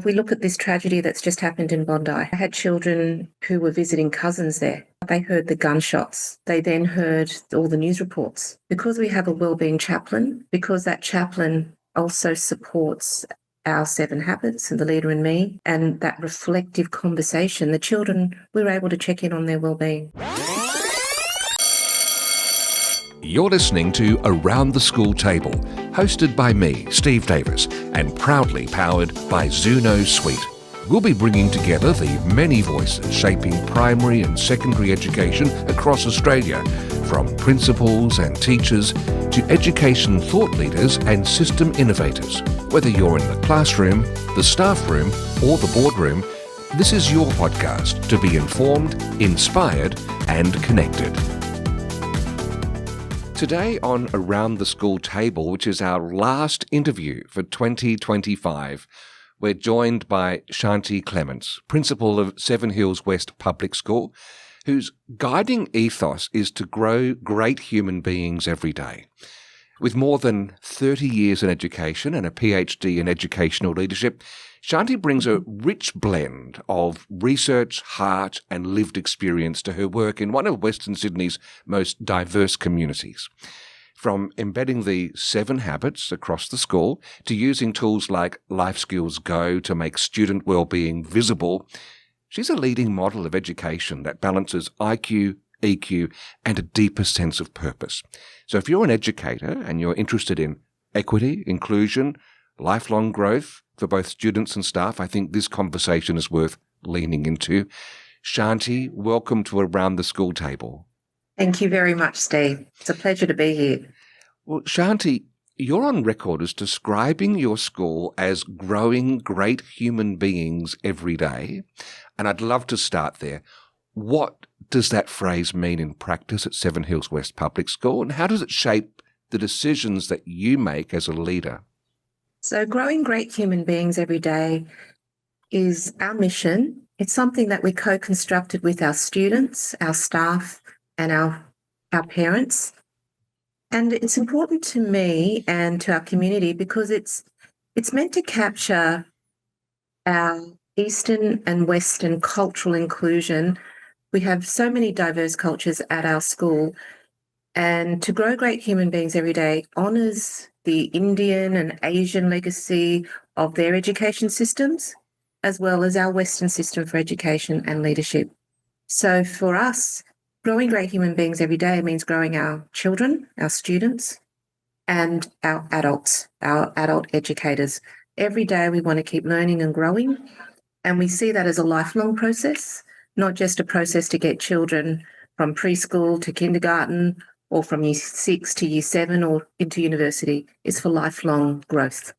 we look at this tragedy that's just happened in Bondi. I had children who were visiting cousins there. They heard the gunshots. They then heard all the news reports. Because we have a wellbeing chaplain, because that chaplain also supports our 7 habits and the leader in me, and that reflective conversation, the children, we were able to check in on their wellbeing. You're listening to Around the School Table, hosted by me, Steve Davis, and proudly powered by Zuno Suite. We'll be bringing together the many voices shaping primary and secondary education across Australia, from principals and teachers to education thought leaders and system innovators. Whether you're in the classroom, the staff room, or the boardroom, this is your podcast to be informed, inspired, and connected. Today on Around the School Table, which is our last interview for 2025, we're joined by Shanti Clements, Principal of Seven Hills West Public School, whose guiding ethos is to grow great human beings every day. With more than 30 years in education and a PhD in educational leadership, Shanti brings a rich blend of research, heart and lived experience to her work in one of Western Sydney's most diverse communities. From embedding the 7 habits across the school to using tools like Life Skills Go to make student wellbeing visible, she's a leading model of education that balances IQ, EQ and a deeper sense of purpose. So if you're an educator and you're interested in equity, inclusion, lifelong growth for both students and staff, I think this conversation is worth leaning into. Shanti, welcome to Around the School Table. Thank you very much, Steve. It's a pleasure to be here. Well, Shanti, you're on record as describing your school as growing great human beings every day, and I'd love to start there. What does that phrase mean in practice at Seven Hills West Public School, and how does it shape the decisions that you make as a leader? So growing great human beings every day is our mission. It's something that we co-constructed with our students, our staff, and our parents. And it's important to me and to our community because it's meant to capture our Eastern and Western cultural inclusion. We have so many diverse cultures at our school, and to grow great human beings every day honours the Indian and Asian legacy of their education systems, as well as our Western system for education and leadership. So for us, growing great human beings every day means growing our children, our students, and our adults, our adult educators. Every day we want to keep learning and growing, and we see that as a lifelong process, not just a process to get children from preschool to kindergarten or from year 6 to year 7 or into university. It's for lifelong growth.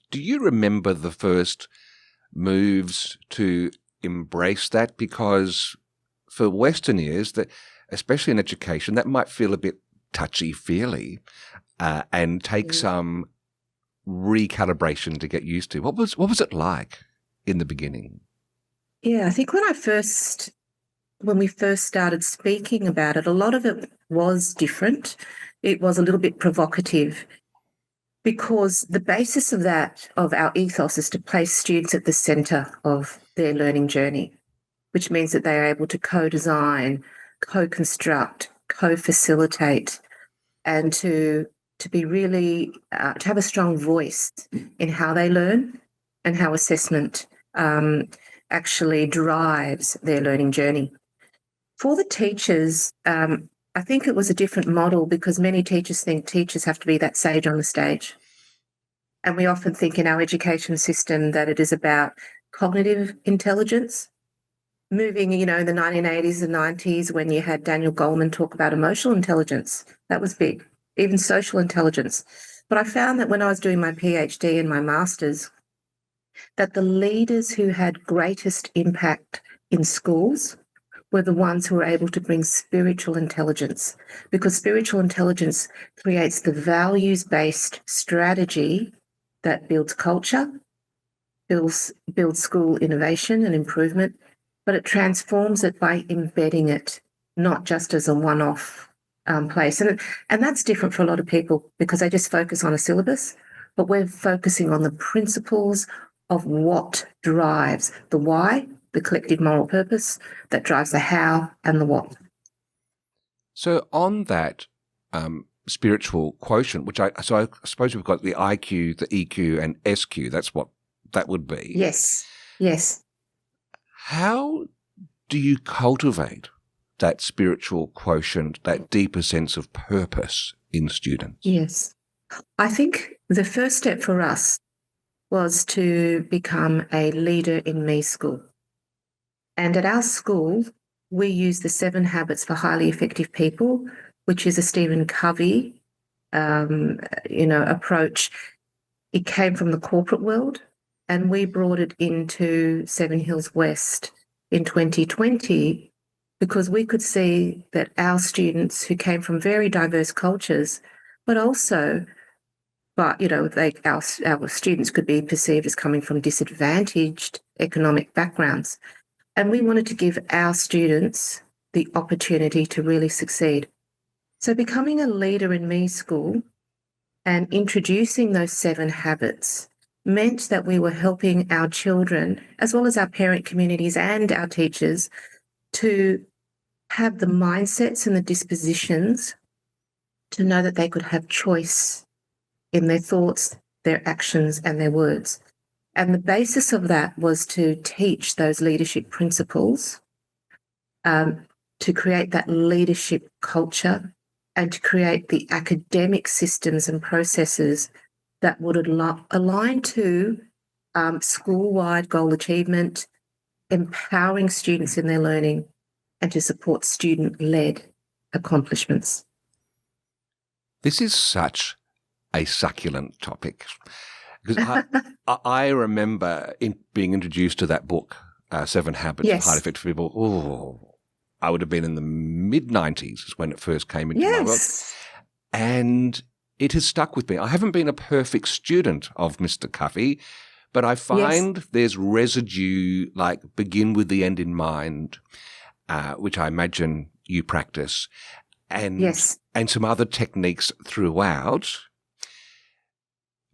Do you remember the first moves to embrace that? Because for Western ears, that, especially in education, that might feel a bit touchy-feely and take some recalibration to get used to. What was it like in the beginning? Yeah, I think when we first started speaking about it, a lot of it was different. It was a little bit provocative because the basis of our ethos is to place students at the centre of their learning journey, which means that they are able to co-design, co-construct, co-facilitate, and to be really, to have a strong voice in how they learn and how assessment actually drives their learning journey. For the teachers, I think it was a different model because many teachers think teachers have to be that sage on the stage. And we often think in our education system that it is about cognitive intelligence. Moving, in the 1980s and 90s when you had Daniel Goleman talk about emotional intelligence, that was big, even social intelligence. But I found that when I was doing my PhD and my master's, that the leaders who had greatest impact in schools were the ones who were able to bring spiritual intelligence, because spiritual intelligence creates the values-based strategy that builds culture, builds school innovation and improvement, but it transforms it by embedding it, not just as a one-off place. And that's different for a lot of people because they just focus on a syllabus, but we're focusing on the principles of what drives the why, the collective moral purpose, that drives the how and the what. So on that spiritual quotient, which I suppose we've got the IQ, the EQ, and SQ. That's what that would be. Yes, yes. How do you cultivate that spiritual quotient, that deeper sense of purpose in students? Yes. I think the first step for us was to become a leader in me school. And at our school, we use the 7 Habits for Highly Effective People, which is a Stephen Covey, approach. It came from the corporate world, and we brought it into Seven Hills West in 2020 because we could see that our students who came from very diverse cultures, our students could be perceived as coming from disadvantaged economic backgrounds. And we wanted to give our students the opportunity to really succeed. So becoming a leader in me school and introducing those 7 habits meant that we were helping our children, as well as our parent communities and our teachers, to have the mindsets and the dispositions to know that they could have choice in their thoughts, their actions, and their words. And the basis of that was to teach those leadership principles, to create that leadership culture, and to create the academic systems and processes that would align to school-wide goal achievement, empowering students in their learning, and to support student-led accomplishments. This is such a succulent topic. Because I remember being introduced to that book, 7 Habits of Highly Effective People. Oh, I would have been in the mid-90s when it first came into my world. And it has stuck with me. I haven't been a perfect student of Mr. Covey, but I find there's residue, like begin with the end in mind, which I imagine you practice, and some other techniques throughout.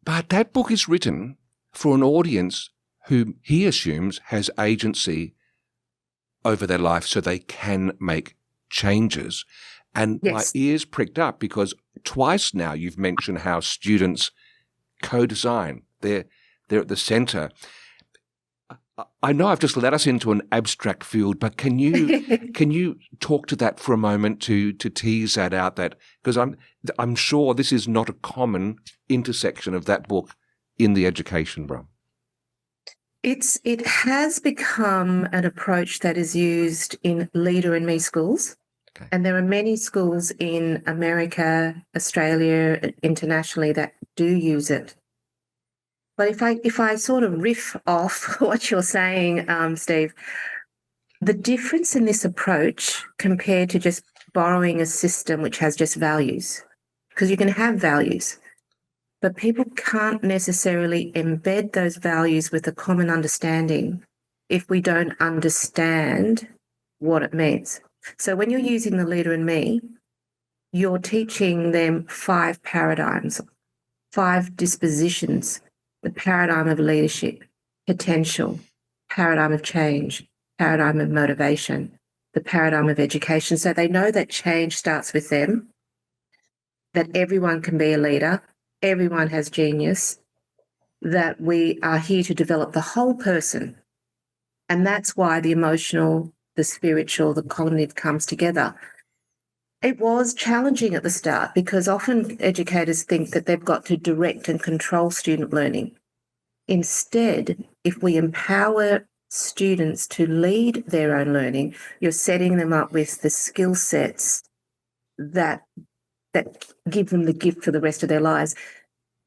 But that book is written for an audience who he assumes has agency over their life so they can make changes. And my ears pricked up because twice now you've mentioned how students co-design. They're at the center. I know I've just let us into an abstract field, but can you talk to that for a moment to tease that out? That because I'm sure this is not a common intersection of that book in the education realm. It has become an approach that is used in Leader in Me schools. Okay. And there are many schools in America, Australia, internationally that do use it. But if I sort of riff off what you're saying, Steve, the difference in this approach compared to just borrowing a system which has just values, because you can have values, but people can't necessarily embed those values with a common understanding if we don't understand what it means. So when you're using the Leader in Me, you're teaching them 5 paradigms, 5 dispositions: the paradigm of leadership, potential, paradigm of change, paradigm of motivation, the paradigm of education. So they know that change starts with them, that everyone can be a leader, everyone has genius, that we are here to develop the whole person. And that's why the emotional, the spiritual, the cognitive comes together. It was challenging at the start because often educators think that they've got to direct and control student learning. Instead, if we empower students to lead their own learning, you're setting them up with the skill sets that give them the gift for the rest of their lives.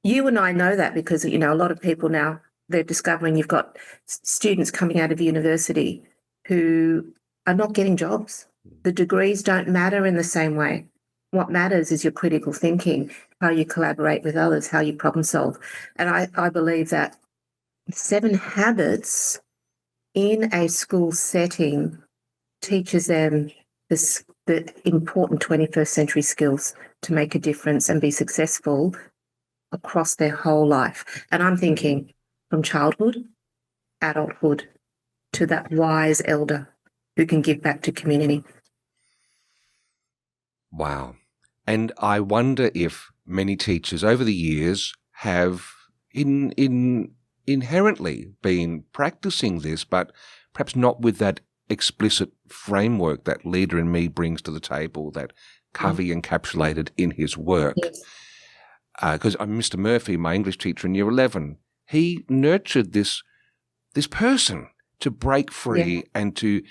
You and I know that because, a lot of people now, they're discovering you've got students coming out of university who are not getting jobs. The degrees don't matter in the same way. What matters is your critical thinking, how you collaborate with others, how you problem solve. And I believe that 7 Habits in a school setting teaches them the important 21st century skills to make a difference and be successful across their whole life. And I'm thinking from childhood adulthood to that wise elder who can give back to community. Wow. And I wonder if many teachers over the years have inherently been practicing this, but perhaps not with that explicit framework that Leader in Me brings to the table, that Covey encapsulated in his work. Yes. Because Mr. Murphy, my English teacher in Year 11, he nurtured this person to break free and to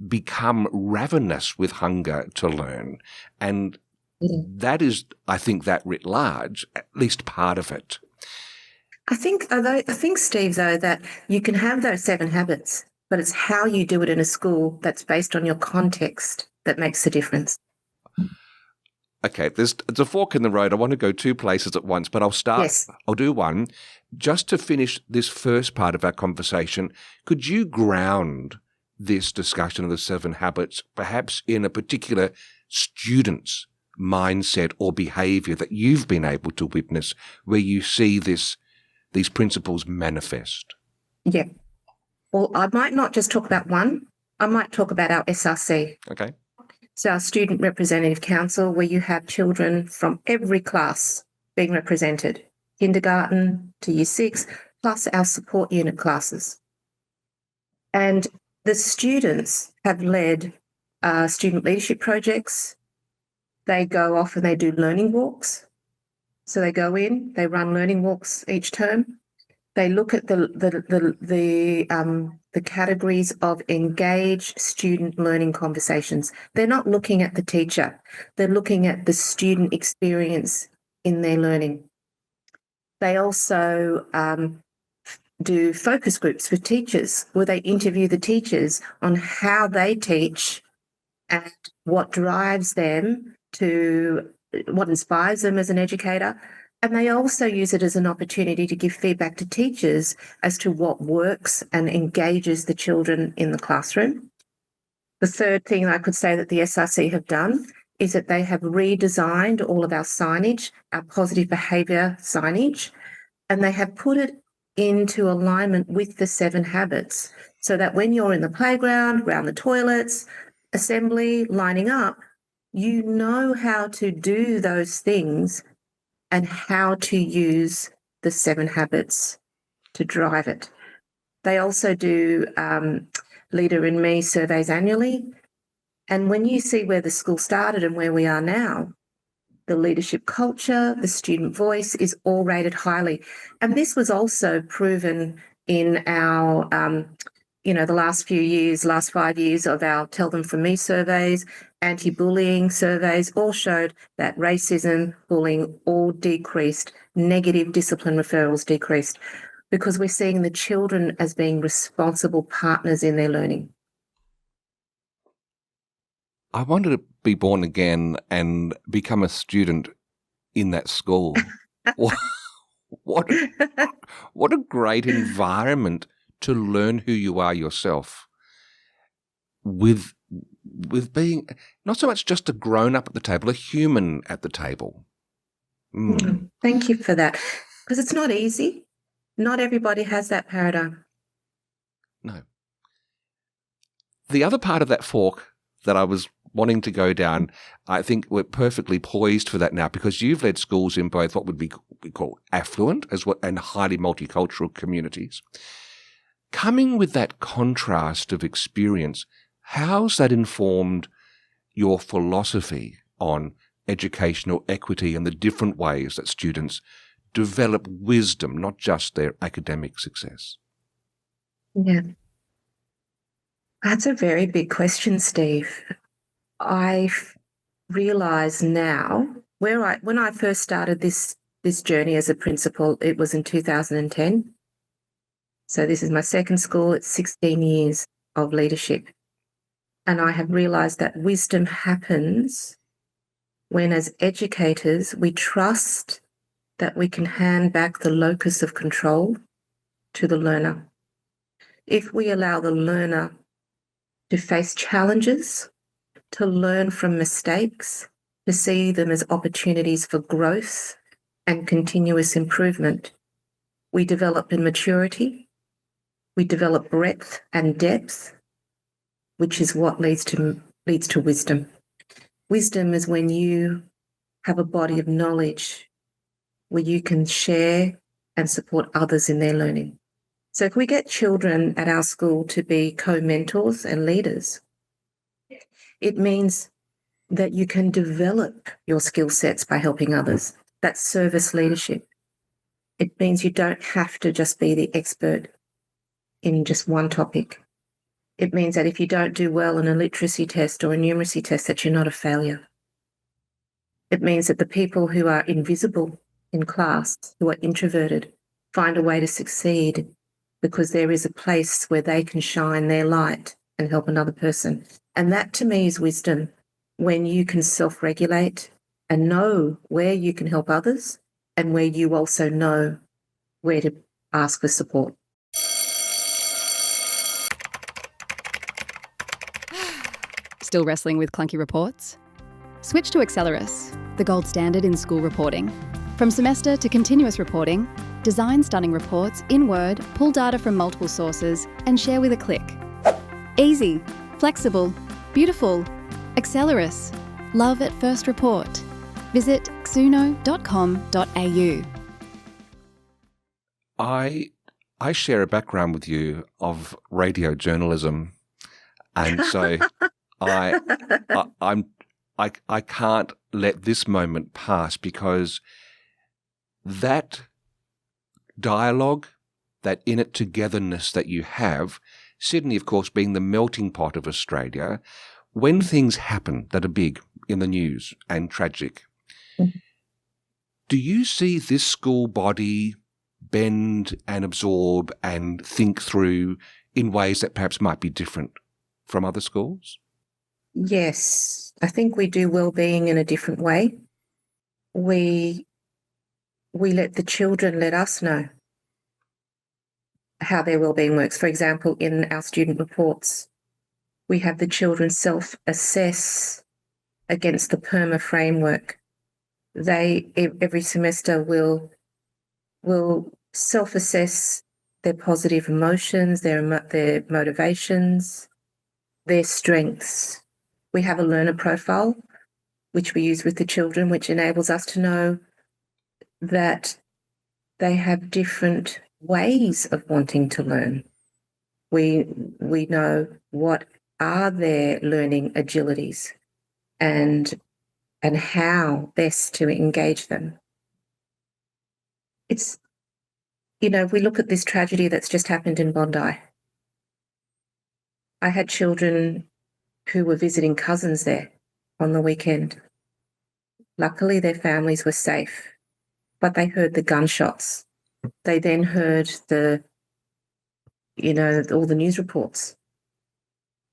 become ravenous with hunger to learn. And that is, I think, that writ large, at least part of it. I think, Steve, though, that you can have those 7 habits, but it's how you do it in a school that's based on your context that makes the difference. Okay, it's a fork in the road. I want to go 2 places at once, but I'll start. Yes. I'll do one. Just to finish this first part of our conversation, could you ground this discussion of the 7 habits perhaps in a particular student's mindset or behavior that you've been able to witness where you see these principles manifest? Yeah. Well, I might not just talk about one. I might talk about our SRC. Okay. So our Student Representative Council, where you have children from every class being represented, kindergarten to Year 6, plus our support unit classes. And the students have led student leadership projects. They go off and they do learning walks. So they go in, they run learning walks each term. They look at the categories of engaged student learning conversations. They're not looking at the teacher. They're looking at the student experience in their learning. They also do focus groups with teachers where they interview the teachers on how they teach and what drives them to what inspires them as an educator. And they also use it as an opportunity to give feedback to teachers as to what works and engages the children in the classroom. The third thing I could say that the SRC have done is that they have redesigned all of our signage, our positive behaviour signage, and they have put it into alignment with the 7 habits so that when you're in the playground, around the toilets, assembly, lining up, you know how to do those things and how to use the 7 habits to drive it. They also do Leader in Me surveys annually. And when you see where the school started and where we are now, the leadership culture, the student voice is all rated highly. And this was also proven in our, the last 5 years of our Tell Them From Me surveys, anti-bullying surveys, all showed that racism, bullying all decreased, negative discipline referrals decreased, because we're seeing the children as being responsible partners in their learning. I wanted to be born again and become a student in that school. What a great environment to learn who you are yourself with being not so much just a grown-up at the table, a human at the table. Thank you for that, because it's not easy. Not everybody has that paradigm. No. The other part of that fork that I was wanting to go down, I think we're perfectly poised for that now, because you've led schools in both what we call affluent and highly multicultural communities. Coming with that contrast of experience, how's that informed your philosophy on educational equity and the different ways that students develop wisdom, not just their academic success? Yeah. That's a very big question, Steve. I realise now when I first started this journey as a principal, it was in 2010. So this is my second school. It's 16 years of leadership. And I have realised that wisdom happens when, as educators, we trust that we can hand back the locus of control to the learner. If we allow the learner to face challenges, to learn from mistakes, to see them as opportunities for growth and continuous improvement, we develop in maturity, We develop breadth and depth, which is what leads to wisdom. Wisdom is when you have a body of knowledge where you can share and support others in their learning. So if we get children at our school to be co-mentors and leaders, it means that you can develop your skill sets by helping others. That's service leadership. It means you don't have to just be the expert in just one topic. It means that if you don't do well on a literacy test or a numeracy test, that you're not a failure. It means that the people who are invisible in class, who are introverted, find a way to succeed because there is a place where they can shine their light and help another person. And that to me is wisdom, when you can self-regulate and know where you can help others and where you also know where to ask for support. Still wrestling with clunky reports? Switch to Accelerus, the gold standard in school reporting. From semester to continuous reporting, design stunning reports in Word, pull data from multiple sources, and share with a click. Easy, flexible, beautiful. Accelerus. Love at first report. Visit xuno.com.au. I share a background with you of radio journalism, and so I can't let this moment pass, because that dialogue, that in it togetherness that you have, Sydney, of course, being the melting pot of Australia, when things happen that are big in the news and tragic, do you see this school body bend and absorb and think through in ways that perhaps might be different from other schools? Yes, I think we do wellbeing in a different way. We let the children let us know how their wellbeing works. For example, in our student reports, we have the children self-assess against the PERMA framework. They every semester will self-assess their positive emotions, their motivations, their strengths. We have a learner profile, which we use with the children, which enables us to know that they have different ways of wanting to learn. We know what are their learning agilities and how best to engage them. It's, we look at this tragedy that's just happened in Bondi. I had children who were visiting cousins there on the weekend. Luckily, their families were safe, but they heard the gunshots. They then heard all the news reports.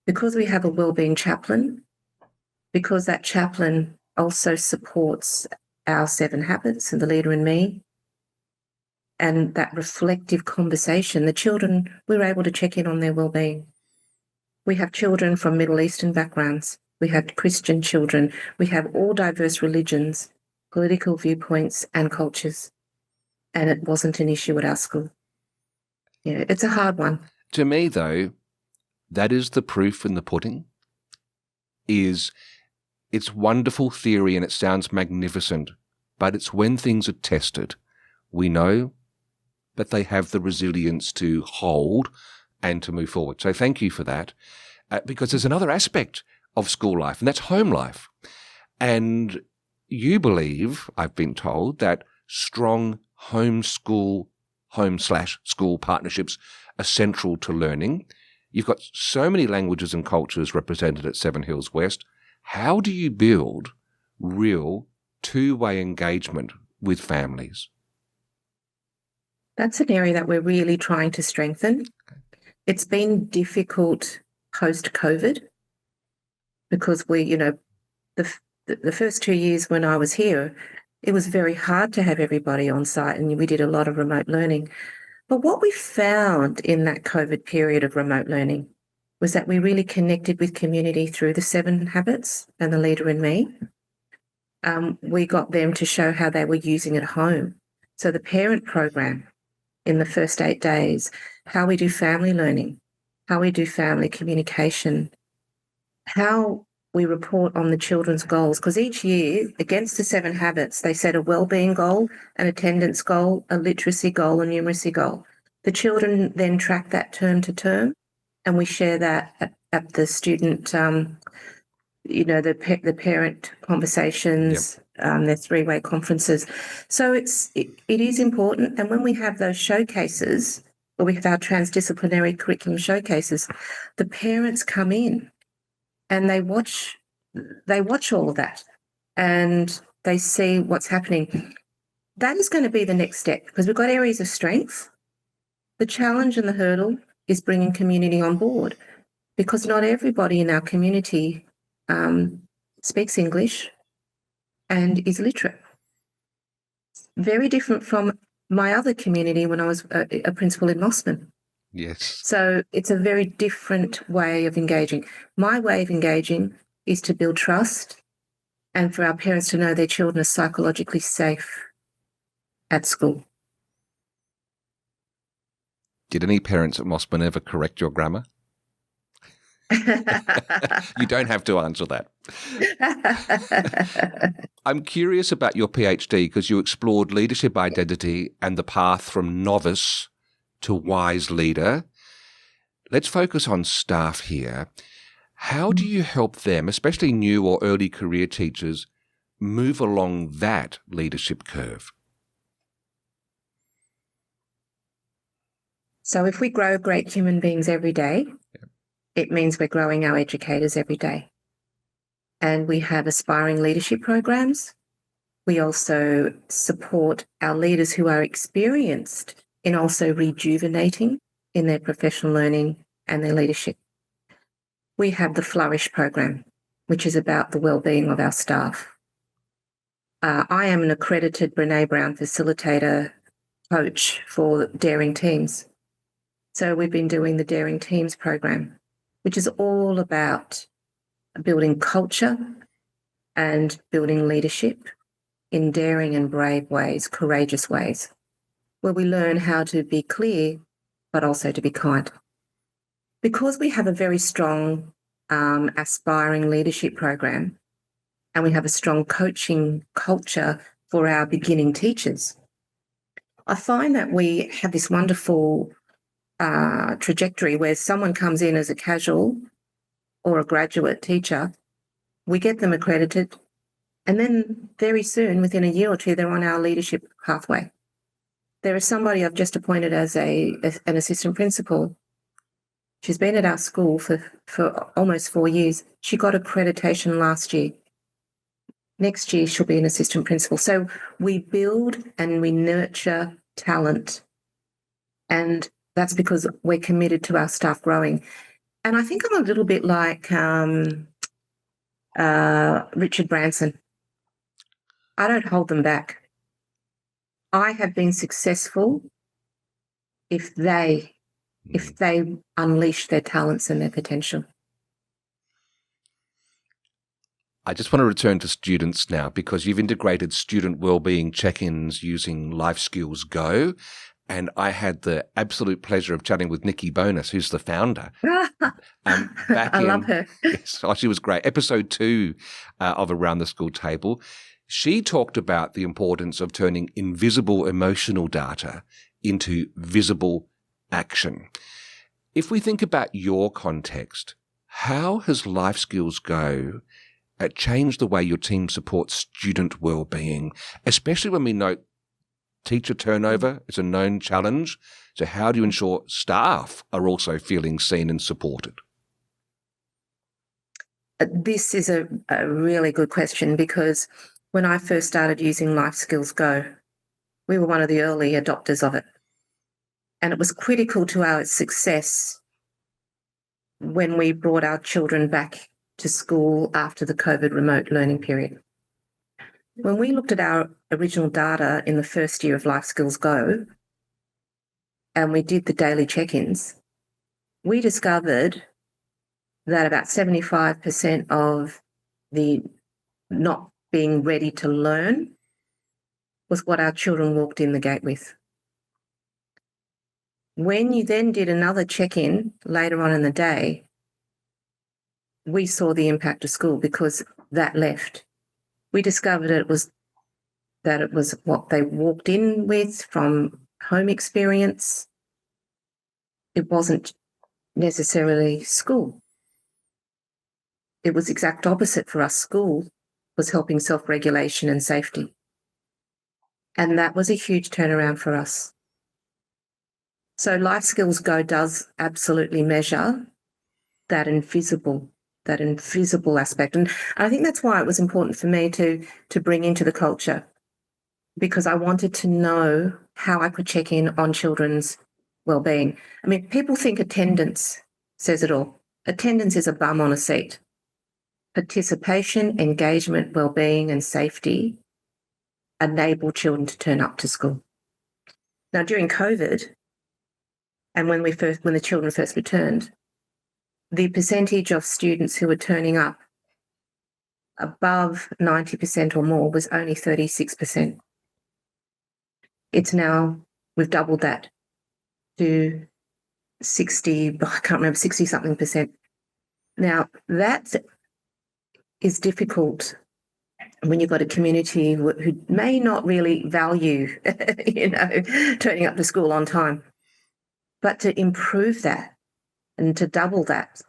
Because we have a wellbeing chaplain, because that chaplain also supports our 7 habits and the leader in me, and that reflective conversation, the children, we're able to check in on their wellbeing. We have children from Middle Eastern backgrounds. We have Christian children. We have all diverse religions, political viewpoints and cultures. And it wasn't an issue at our school. Yeah, it's a hard one. To me, though, that is the proof in the pudding. It's wonderful theory and it sounds magnificent, but it's when things are tested, we know that they have the resilience to hold and to move forward. So thank you for that, because there's another aspect of school life, and that's home life. And you believe, I've been told, that strong home/school partnerships are central to learning. You've got so many languages and cultures represented at Seven Hills West. How do you build real two-way engagement with families? That's an area that we're really trying to strengthen. It's been difficult post-COVID because the first 2 years when I was here, it was very hard to have everybody on site and we did a lot of remote learning. But what we found in that COVID period of remote learning was that we really connected with community through the 7 habits and the leader in me. We got them to show how they were using it at home. So the parent program in the first 8 days, how we do family learning, how we do family communication, how we report on the children's goals. Because each year, against the 7 habits, they set a wellbeing goal, an attendance goal, a literacy goal, a numeracy goal. The children then track that term to term, and we share that at the student, the parent conversations, their 3-way conferences. So it is important. And when we have those showcases, or we have our transdisciplinary curriculum showcases, the parents come in and they watch all of that and they see what's happening. That is going to be the next step, because we've got areas of strength. The challenge and the hurdle is bringing community on board, because not everybody in our community speaks English and is literate. Very different from my other community when I was a principal in Mossman. Yes. So it's a very different way of engaging. My way of engaging is to build trust and for our parents to know their children are psychologically safe at school. Did any parents at Mossman ever correct your grammar? You don't have to answer that. I'm curious about your PhD because you explored leadership identity and the path from novice to wise leader. Let's focus on staff here. How do you help them, especially new or early career teachers, move along that leadership curve? So if we grow great human beings every day, it means we're growing our educators every day. And we have aspiring leadership programs. We also support our leaders who are experienced in also rejuvenating in their professional learning and their leadership. We have the Flourish program, which is about the wellbeing of our staff. I am an accredited Brene Brown facilitator coach for Daring Teams. So we've been doing the Daring Teams program, which is all about building culture and building leadership in daring and brave ways, courageous ways, where we learn how to be clear, but also to be kind. Because we have a very strong aspiring leadership program, and we have a strong coaching culture for our beginning teachers, I find that we have this wonderful trajectory where someone comes in as a casual or a graduate teacher, we get them accredited, and then very soon, within a year or two, they're on our leadership pathway. There is somebody I've just appointed as an assistant principal. She's been at our school for almost 4 years. She got accreditation last year. Next year, she'll be an assistant principal. So we build and we nurture talent, and that's because we're committed to our staff growing. And I think I'm a little bit like Richard Branson. I don't hold them back. I have been successful if they unleash their talents and their potential. I just want to return to students now, because you've integrated student wellbeing check-ins using Life Skills Go. And I had the absolute pleasure of chatting with Nikki Bonus, who's the founder. Love her. Yes, she was great. Episode 2 of Around the School Table. She talked about the importance of turning invisible emotional data into visible action. If we think about your context, how has Life Skills Go changed the way your team supports student wellbeing, especially when we note teacher turnover is a known challenge? So how do you ensure staff are also feeling seen and supported? This is a really good question, because when I first started using Life Skills Go, we were one of the early adopters of it. And it was critical to our success when we brought our children back to school after the COVID remote learning period. When we looked at our original data in the first year of Life Skills Go, and we did the daily check-ins, we discovered that about 75% of the not being ready to learn was what our children walked in the gate with. When you then did another check-in later on in the day, we saw the impact of school because that left. We discovered it was what they walked in with from home experience. It wasn't necessarily school. It was exact opposite for us. School was helping self-regulation and safety. And that was a huge turnaround for us. So Life Skills Go does absolutely measure that invisible aspect. And I think that's why it was important for me to bring into the culture, because I wanted to know how I could check in on children's well-being. I mean, people think attendance says it all. Attendance is a bum on a seat. Participation, engagement, well-being and safety enable children to turn up to school. Now, during COVID, and when the children first returned, the percentage of students who were turning up above 90% or more was only 36%. It's now, we've doubled that to 60, I can't remember, 60 something percent. Now, that is difficult when you've got a community who may not really value, turning up to school on time. But to improve that and to double that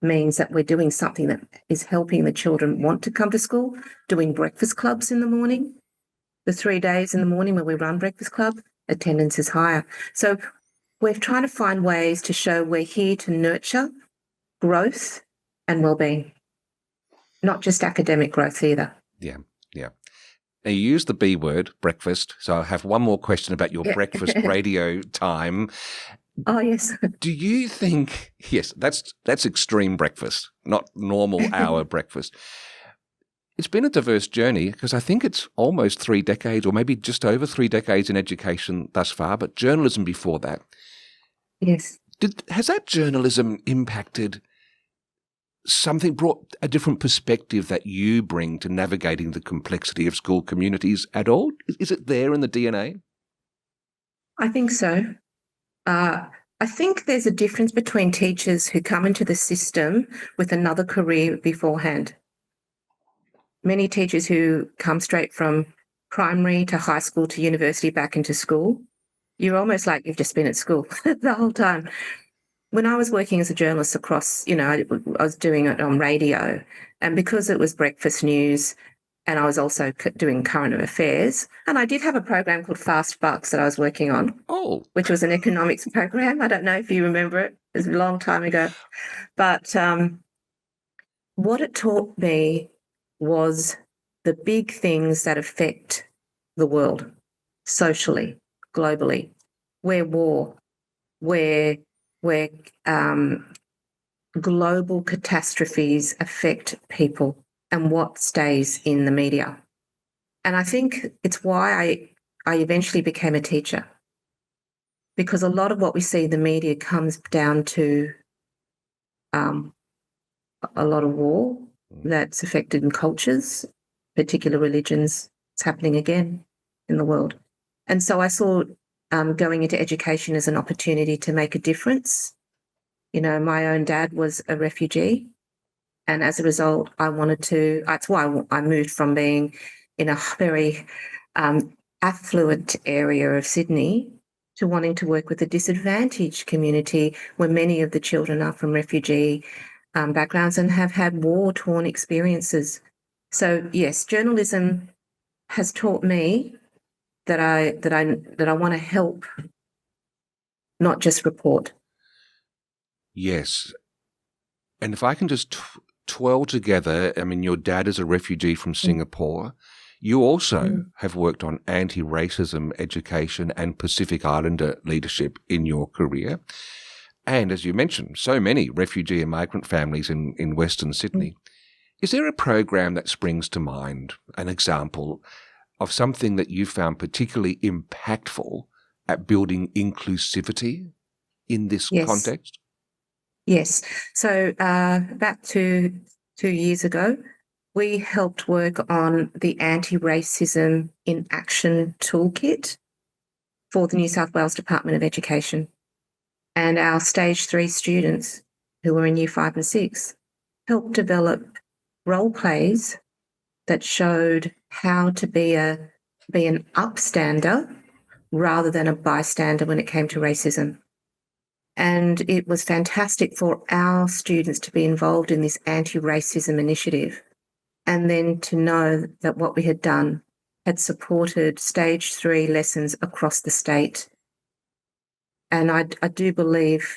means that we're doing something that is helping the children want to come to school, doing breakfast clubs in the morning. The 3 days in the morning where we run breakfast club, attendance is higher. So we're trying to find ways to show we're here to nurture growth and well-being, not just academic growth either. Yeah. Now, you use the B word, breakfast. So I have one more question about your breakfast radio time. Oh, yes. Do you think, yes, that's extreme breakfast, not normal hour breakfast. It's been a diverse journey because I think it's almost 3 decades or maybe just over 3 decades in education thus far, but journalism before that. Yes. Has that journalism impacted something, brought a different perspective that you bring to navigating the complexity of school communities at all? Is it there in the DNA? I think so. I think there's a difference between teachers who come into the system with another career beforehand. Many teachers who come straight from primary to high school to university back into school, you're almost like you've just been at school the whole time. When I was working as a journalist across, I was doing it on radio, and because it was breakfast news, and I was also doing current affairs, and I did have a program called Fast Bucks that I was working on, which was an economics program. I don't know if you remember it. It was a long time ago. But what it taught me was the big things that affect the world socially, globally, where war, where global catastrophes affect people and what stays in the media. And I think it's why I eventually became a teacher, because a lot of what we see in the media comes down to a lot of war that's affected in cultures, particular religions. It's happening again in the world. And so I saw going into education as an opportunity to make a difference. My own dad was a refugee, and as a result, that's why I moved from being in a very affluent area of Sydney to wanting to work with a disadvantaged community where many of the children are from refugee backgrounds and have had war-torn experiences. So yes, journalism has taught me that I want to help, not just report. Yes. And if I can just twirl together, I mean, your dad is a refugee from Singapore. You also have worked on anti-racism education and Pacific Islander leadership in your career. And as you mentioned, so many refugee and migrant families in Western Sydney. Is there a program that springs to mind, an example of something that you found particularly impactful at building inclusivity in this context? Yes. So about two years ago, we helped work on the Anti-Racism in Action Toolkit for the New South Wales Department of Education. And our stage 3 students who were in year 5 and 6 helped develop role plays that showed how to be an upstander rather than a bystander when it came to racism. And it was fantastic for our students to be involved in this anti-racism initiative, and then to know that what we had done had supported stage 3 lessons across the state. And I do believe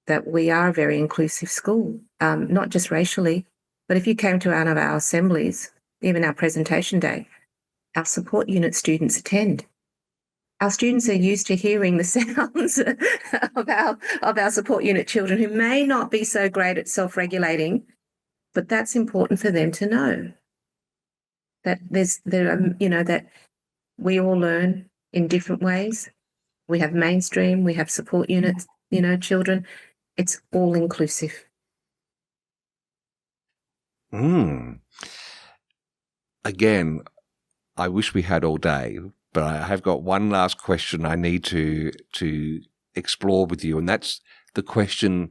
that we are a very inclusive school, not just racially, but if you came to one of our assemblies, even our presentation day, our support unit students attend. Our students are used to hearing the sounds of our support unit children who may not be so great at self-regulating, but that's important for them to know that that we all learn in different ways. We have mainstream, we have support units, children. It's all inclusive. Again, I wish we had all day, but I have got one last question I need to explore with you, and that's the question,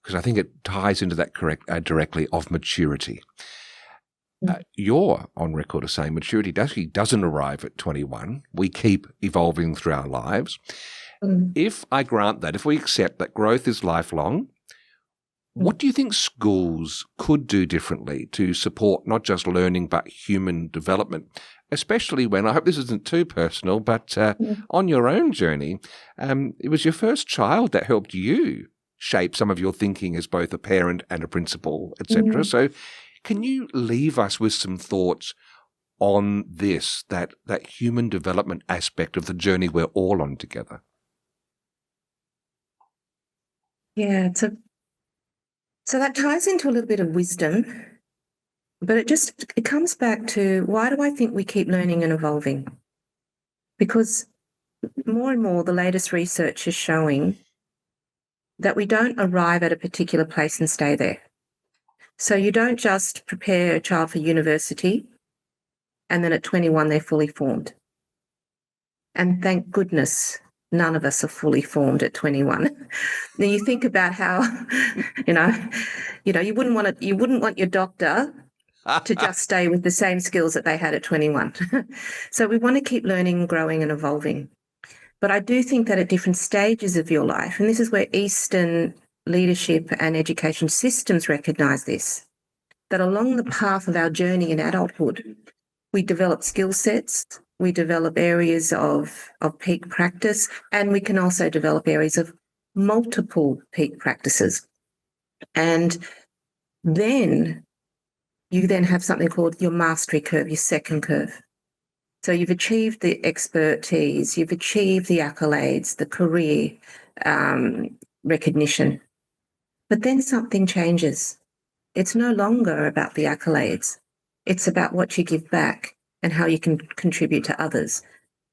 because I think it ties into that directly, of maturity. You're on record as saying maturity doesn't arrive at 21. We keep evolving through our lives. If I grant that, if we accept that growth is lifelong, what do you think schools could do differently to support not just learning but human development, especially when, I hope this isn't too personal, but on your own journey, it was your first child that helped you shape some of your thinking as both a parent and a principal, etc. So can you leave us with some thoughts on this, that human development aspect of the journey we're all on together? Yeah, so that ties into a little bit of wisdom, but it comes back to, why do I think we keep learning and evolving? Because more and more the latest research is showing that we don't arrive at a particular place and stay there. So you don't just prepare a child for university and then at 21 they're fully formed. And thank goodness none of us are fully formed at 21. Now you think about how, you wouldn't want your doctor to just stay with the same skills that they had at 21. So we want to keep learning, growing and evolving. But I do think that at different stages of your life, and this is where Eastern leadership and education systems recognise this, that along the path of our journey in adulthood, we develop skill sets, we develop areas of peak practice, and we can also develop areas of multiple peak practices. And then you then have something called your mastery curve, your second curve. So you've achieved the expertise, you've achieved the accolades, the career recognition. But then something changes. It's no longer about the accolades. It's about what you give back and how you can contribute to others.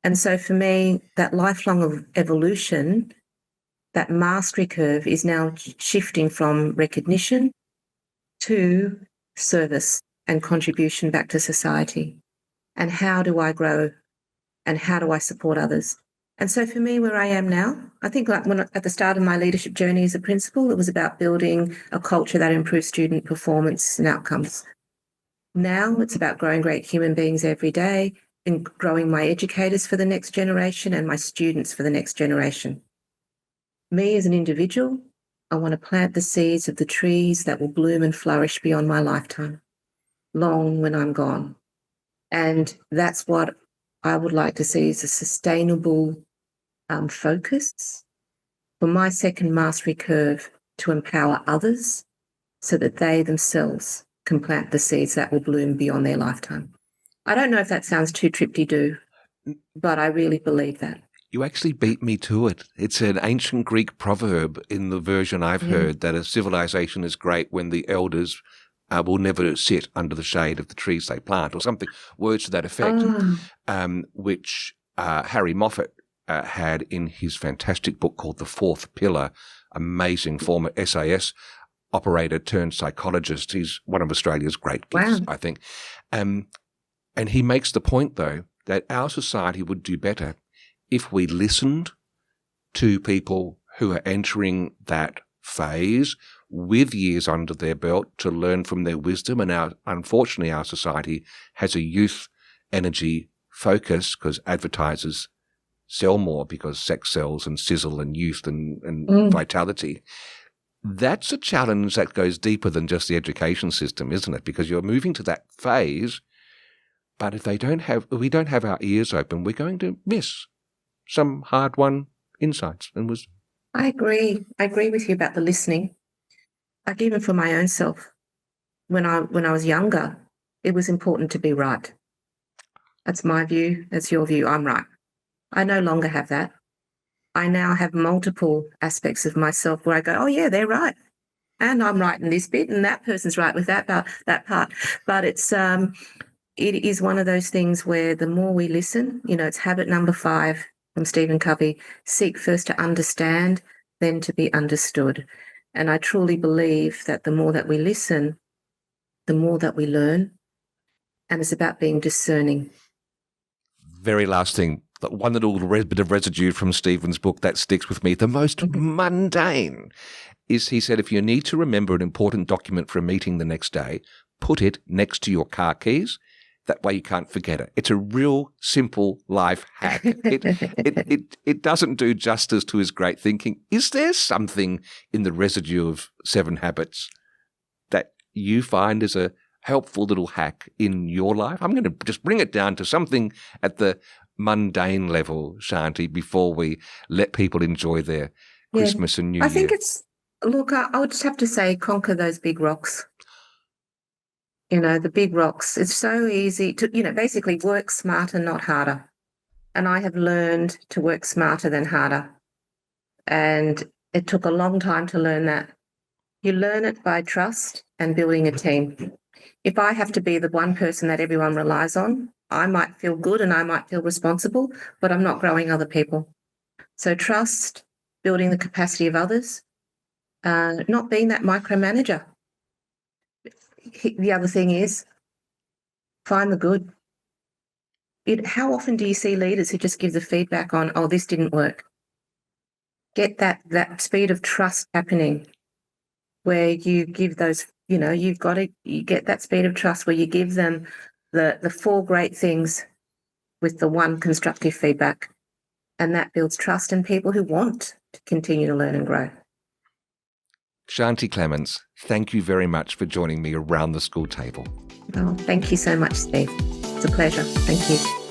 And so for me, that lifelong evolution, that mastery curve is now shifting from recognition to service and contribution back to society. And how do I grow and how do I support others? And so for me, where I am now, I think at the start of my leadership journey as a principal, it was about building a culture that improves student performance and outcomes. Now it's about growing great human beings every day and growing my educators for the next generation and my students for the next generation. Me as an individual, I want to plant the seeds of the trees that will bloom and flourish beyond my lifetime, long when I'm gone. And that's what I would like to see as a sustainable focus for my second mastery curve, to empower others so that they themselves can plant the seeds that will bloom beyond their lifetime. I don't know if that sounds too trip-de-doo, but I really believe that. You actually beat me to it. It's an ancient Greek proverb in the version I've heard, that a civilization is great when the elders will never sit under the shade of the trees they plant, or something, words to that effect, which Harry Moffat had in his fantastic book called The Fourth Pillar, amazing former SAS operator turned psychologist. He's one of Australia's great gifts, I think. And he makes the point, though, that our society would do better if we listened to people who are entering that phase with years under their belt to learn from their wisdom. And unfortunately, our society has a youth energy focus because advertisers sell more because sex sells and sizzle and youth and vitality. That's a challenge that goes deeper than just the education system, isn't it? Because you're moving to that phase, but if we don't have our ears open, we're going to miss some hard-won insights and wisdom. I agree. I agree with you about the listening. Like even for my own self, when I was younger, it was important to be right. That's my view. That's your view. I'm right. I no longer have that. I now have multiple aspects of myself where I go, oh yeah, they're right. And I'm right in this bit and that person's right with that part. But it is one of those things where the more we listen, it's habit number 5 from Stephen Covey, seek first to understand, then to be understood. And I truly believe that the more that we listen, the more that we learn. And it's about being discerning. Very last thing, one little bit of residue from Stephen's book that sticks with me. The most mundane is, he said, if you need to remember an important document for a meeting the next day, put it next to your car keys. That way you can't forget it. It's a real simple life hack. It doesn't do justice to his great thinking. Is there something in the residue of 7 Habits that you find is a helpful little hack in your life? I'm going to just bring it down to something at the mundane level, Shanti, before we let people enjoy their Christmas and New Year. I think I would just have to say, conquer those big rocks. The big rocks. It's so easy to, basically work smarter, not harder. And I have learned to work smarter than harder. And it took a long time to learn that. You learn it by trust and building a team. If I have to be the one person that everyone relies on, I might feel good and I might feel responsible, but I'm not growing other people. So trust, building the capacity of others, not being that micromanager. The other thing is, find the good. How often do you see leaders who just give the feedback on, oh, this didn't work? Get that speed of trust happening where you give those, you get that speed of trust where you give them the 4 great things with the 1 constructive feedback. And that builds trust in people who want to continue to learn and grow. Shanti Clements, thank you very much for joining me around the school table. Oh, thank you so much, Steve. It's a pleasure. Thank you.